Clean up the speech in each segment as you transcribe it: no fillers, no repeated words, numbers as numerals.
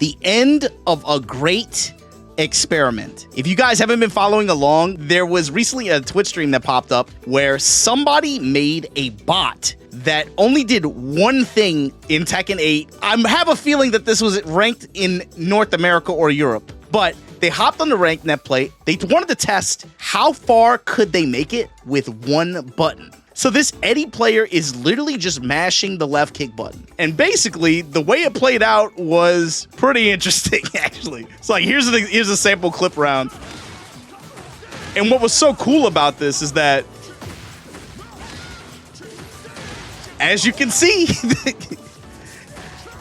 the end of a great experiment. If you guys haven't been following along, there was recently a Twitch stream that popped up where somebody made a bot that only did one thing in Tekken 8. I have a feeling that this was ranked in North America or Europe, but they hopped on the ranked net play. They wanted to test how far could they make it with one button. So this Eddie player is literally just mashing the left kick button. And basically, the way it played out was pretty interesting, actually. It's like, here's a sample clip round. And what was so cool about this is that, as you can see,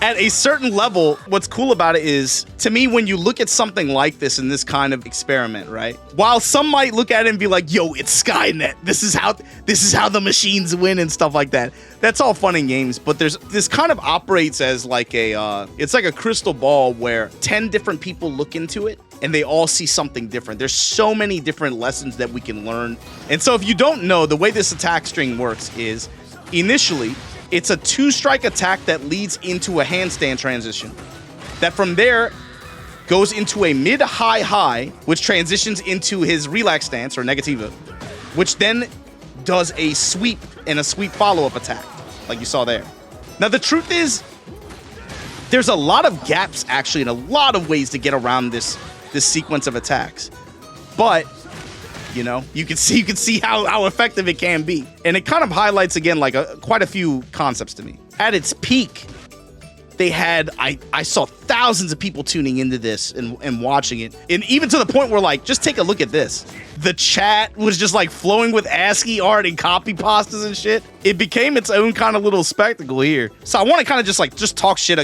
at a certain level, what's cool about it is, to me, when you look at something like this in this kind of experiment, right? While some might look at it and be like, yo, it's Skynet. This is how the machines win and stuff like that. That's all fun and games, but this kind of operates as like it's like a crystal ball where 10 different people look into it and they all see something different. There's so many different lessons that we can learn. And so if you don't know, the way this attack string works is, initially, it's a 2-strike attack that leads into a handstand transition. That from there goes into a mid-high-high, which transitions into his relax stance, or negativa, which then does a sweep and a sweep follow-up attack, like you saw there. Now, the truth is, there's a lot of gaps, actually, and a lot of ways to get around this sequence of attacks. But you know, you can see how effective it can be. And it kind of highlights, again, like quite a few concepts to me. At its peak, they had, I saw thousands of people tuning into this and watching it. And even to the point where, like, just take a look at this. The chat was just like flowing with ASCII art and copy pastas and shit. It became its own kind of little spectacle here. So I want to kind of just talk shit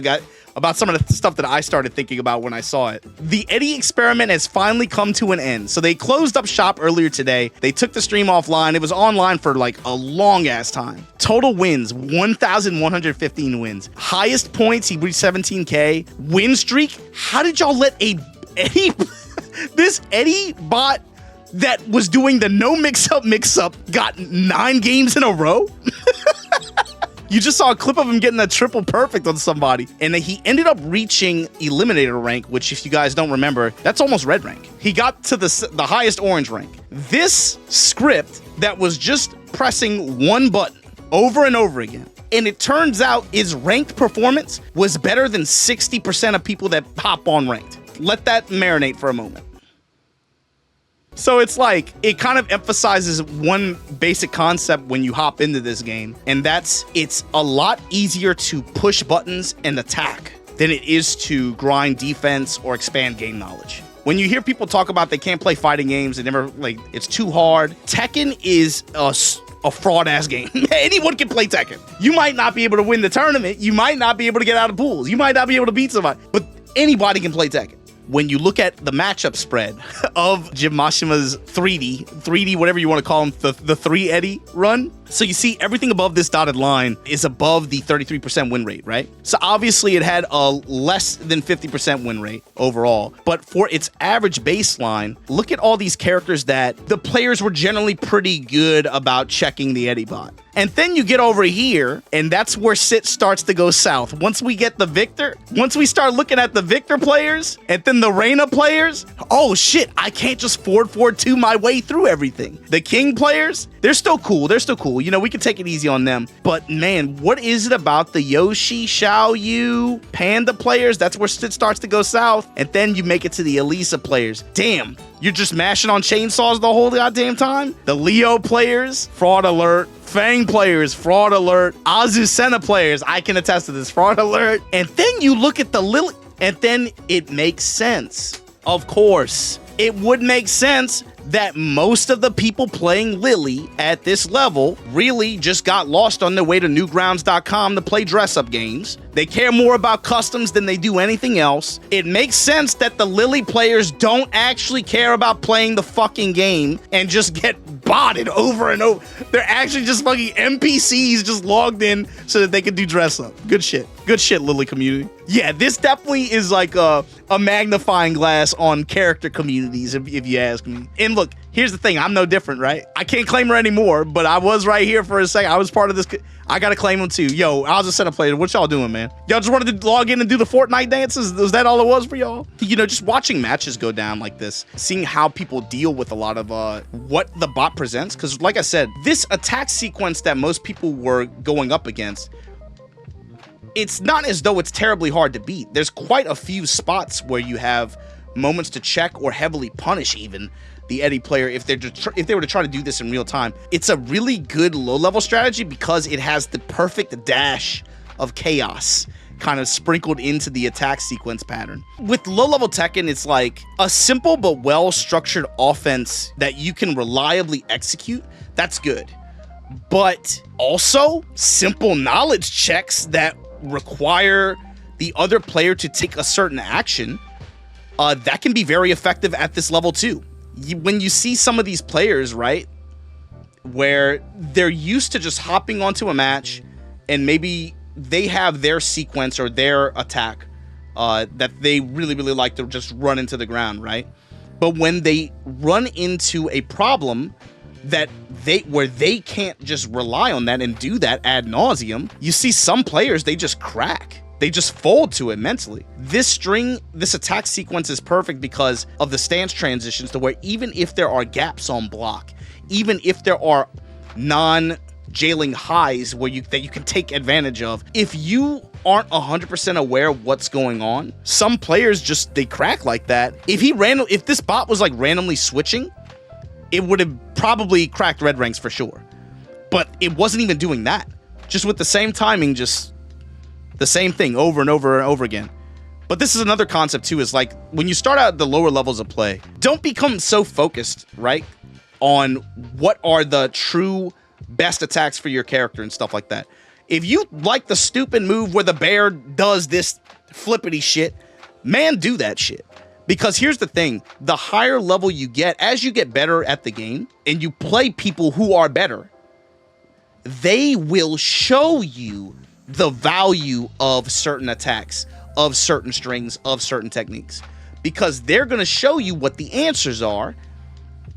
about some of the stuff that I started thinking about when I saw it. The Eddie experiment has finally come to an end. So they closed up shop earlier today. They took the stream offline. It was online for like a long ass time. Total wins, 1,115 wins. Highest points, he reached 17K. Win streak, how did y'all let this Eddie bot that was doing the no mix-up got 9 games in a row? You just saw a clip of him getting a triple perfect on somebody, and he ended up reaching Eliminator rank, which, if you guys don't remember, that's almost red rank. He got to the highest orange rank. This script that was just pressing one button over and over again, and it turns out his ranked performance was better than 60% of people that hop on ranked. Let that marinate for a moment. So it's like, it kind of emphasizes one basic concept when you hop into this game, and that's, it's a lot easier to push buttons and attack than it is to grind defense or expand game knowledge. When you hear people talk about they can't play fighting games, they never, like, it's too hard. Tekken is a fraud-ass game. Anyone can play Tekken. You might not be able to win the tournament, you might not be able to get out of pools, you might not be able to beat somebody, but anybody can play Tekken. When you look at the matchup spread of Jim Mashima's 3D, whatever you want to call him, the 3 Eddie run. So you see everything above this dotted line is above the 33% win rate, right? So obviously it had a less than 50% win rate overall. But for its average baseline, look at all these characters that the players were generally pretty good about checking the Eddie bot. And then you get over here, and that's where shit starts to go south. Once we get the Victor, once we start looking at the Victor players, and then the Reina players, oh shit, I can't just 4-4-2 my way through everything. The King players, they're still cool. You know, we can take it easy on them. But man, what is it about the Yoshi, Xiao Yu, Panda players? That's where shit starts to go south. And then you make it to the Elisa players. Damn, you're just mashing on chainsaws the whole goddamn time? The Leo players, fraud alert. Fang players, fraud alert. Azucena players, I can attest to this, fraud alert. And then you look at the Lily, and then it makes sense. Of course, it would make sense that most of the people playing Lily at this level really just got lost on their way to Newgrounds.com to play dress-up games. They care more about customs than they do anything else. It makes sense that the Lily players don't actually care about playing the fucking game and just get botted over and over. They're actually just fucking NPCs just logged in so that they can do dress-up. Good shit. Good shit, Lily community. Yeah, this definitely is like a magnifying glass on character communities, if you ask me. And look, Here's the thing, I'm no different, right? I can't claim her anymore, but I was right here for a second. I was part of this. I gotta claim them too. Yo, I was a setup player. What y'all doing, man? Y'all just wanted to log in and do the Fortnite dances? Was that all it was for y'all? You know, just watching matches go down like this, seeing how people deal with a lot of what the bot presents. Because like I said, this attack sequence that most people were going up against, it's not as though it's terribly hard to beat. There's quite a few spots where you have moments to check or heavily punish even the Eddie player if they were to try to do this in real time. It's a really good low-level strategy because it has the perfect dash of chaos kind of sprinkled into the attack sequence pattern. With low-level Tekken, it's like a simple but well-structured offense that you can reliably execute. That's good. But also simple knowledge checks that require the other player to take a certain action, that can be very effective at this level too. When you see some of these players, right, where they're used to just hopping onto a match and maybe they have their sequence or their attack that they really, really like to just run into the ground, right? But when they run into a problem where they can't just rely on that and do that ad nauseum, you see some players, they just crack. They just fold to it mentally. This attack sequence is perfect because of the stance transitions to where even if there are gaps on block, even if there are non-jailing highs that you can take advantage of, if you aren't 100% aware of what's going on, some players they crack like that. If this bot was like randomly switching, it would have probably cracked red ranks for sure. But it wasn't even doing that. Just with the same timing, just the same thing over and over and over again. But this is another concept too, is like when you start out at the lower levels of play, don't become so focused, right, on what are the true best attacks for your character and stuff like that. If you like the stupid move where the bear does this flippity shit, man, do that shit. Because here's the thing, the higher level you get, as you get better at the game and you play people who are better, they will show you the value of certain attacks, of certain strings, of certain techniques, because they're going to show you what the answers are,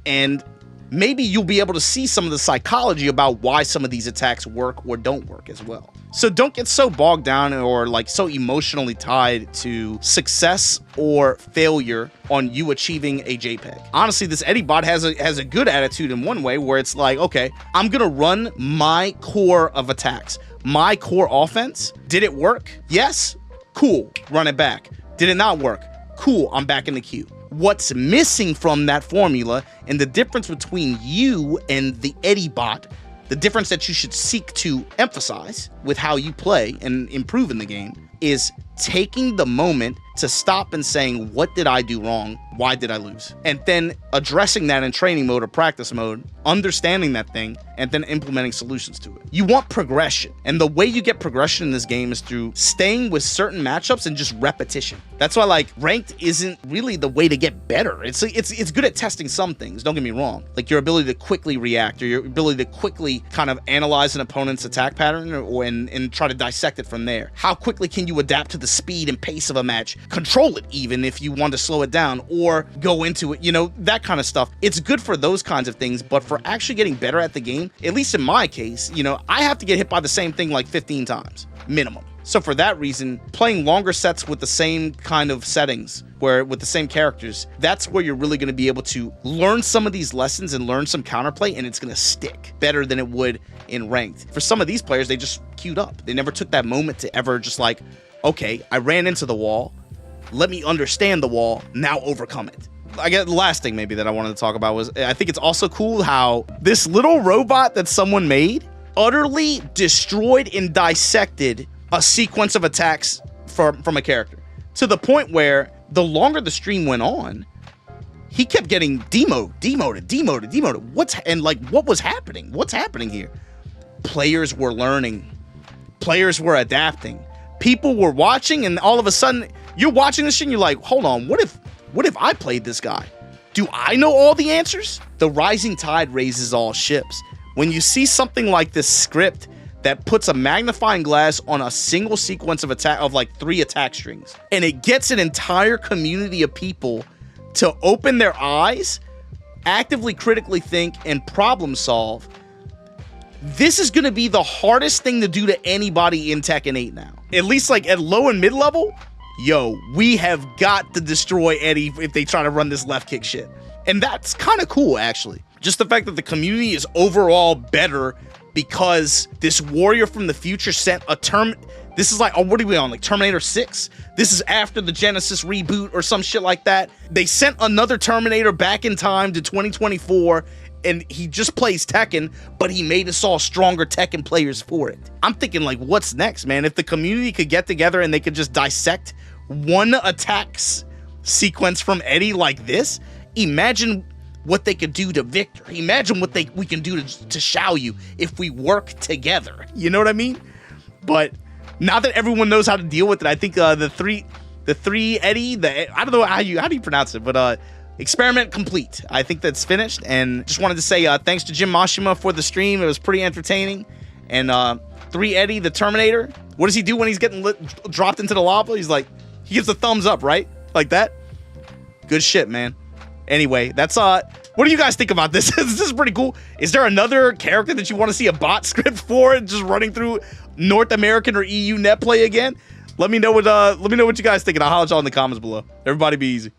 and maybe you'll be able to see some of the psychology about why some of these attacks work or don't work as well. So don't get so bogged down or like so emotionally tied to success or failure on you achieving a JPEG. Honestly, this Eddie bot has a good attitude in one way where it's like, okay, I'm gonna run my core of attacks, my core offense. Did it work? Yes? Cool, run it back. Did it not work? Cool, I'm back in the queue. What's missing from that formula and the difference between you and the Eddie bot, the difference that you should seek to emphasize with how you play and improve in the game, is taking the moment to stop and saying, what did I do wrong? Why did I lose? And then addressing that in training mode or practice mode, understanding that thing, and then implementing solutions to it. You want progression. And the way you get progression in this game is through staying with certain matchups and just repetition. That's why like ranked isn't really the way to get better. It's good at testing some things, don't get me wrong. Like your ability to quickly react or your ability to quickly kind of analyze an opponent's attack pattern and try to dissect it from there. How quickly can you adapt to the speed and pace of a match? Control it even if you want to slow it down or go into it, you know, that kind of stuff. It's good for those kinds of things, but for actually getting better at the game, at least in my case, you know, I have to get hit by the same thing like 15 times, minimum. So for that reason, playing longer sets with the same kind of settings, with the same characters, that's where you're really going to be able to learn some of these lessons and learn some counterplay, and it's going to stick better than it would in ranked. For some of these players, they just queued up. They never took that moment to ever just like, okay, I ran into the wall, let me understand the wall, now overcome it. I guess the last thing maybe that I wanted to talk about was, I think it's also cool how this little robot that someone made utterly destroyed and dissected a sequence of attacks from a character, to the point where the longer the stream went on, he kept getting demoted. What was happening? What's happening here? Players were learning. Players were adapting. People were watching, and all of a sudden, you're watching this shit and you're like, hold on, what if I played this guy? Do I know all the answers? The rising tide raises all ships. When you see something like this script that puts a magnifying glass on a single sequence of attack of like 3 attack strings, and it gets an entire community of people to open their eyes actively critically think and problem solve, this is going to be the hardest thing to do to anybody in Tekken 8 now. At least like at low and mid level, yo, we have got to destroy Eddie if they try to run this left kick shit. And that's kind of cool, actually. Just the fact that the community is overall better because this warrior from the future sent a this is like, oh, what are we on, like Terminator 6? This is after the Genesis reboot or some shit like that. They sent another Terminator back in time to 2024, and he just plays Tekken, but he made us all stronger Tekken players for it. I'm thinking, like, what's next, man? If the community could get together and they could just dissect one attacks sequence from Eddie like this, imagine what they could do to Victor. Imagine what we can do to Xiaoyu if we work together. You know what I mean? But now that everyone knows how to deal with it, I think the three Eddie, I don't know how do you pronounce it, but experiment complete. I think that's finished, and just wanted to say thanks to Jim Mashima for the stream. It was pretty entertaining. And 3 Eddie, the Terminator, what does he do when he's getting dropped into the lava? He's like, he gives a thumbs up, right? Like that. Good shit, man. Anyway, that's what do you guys think about this? This is pretty cool. Is there another character that you want to see a bot script for, just running through North American or EU net play again? Let me know what you guys think, and I'll holler at y'all in the comments below. Everybody be easy.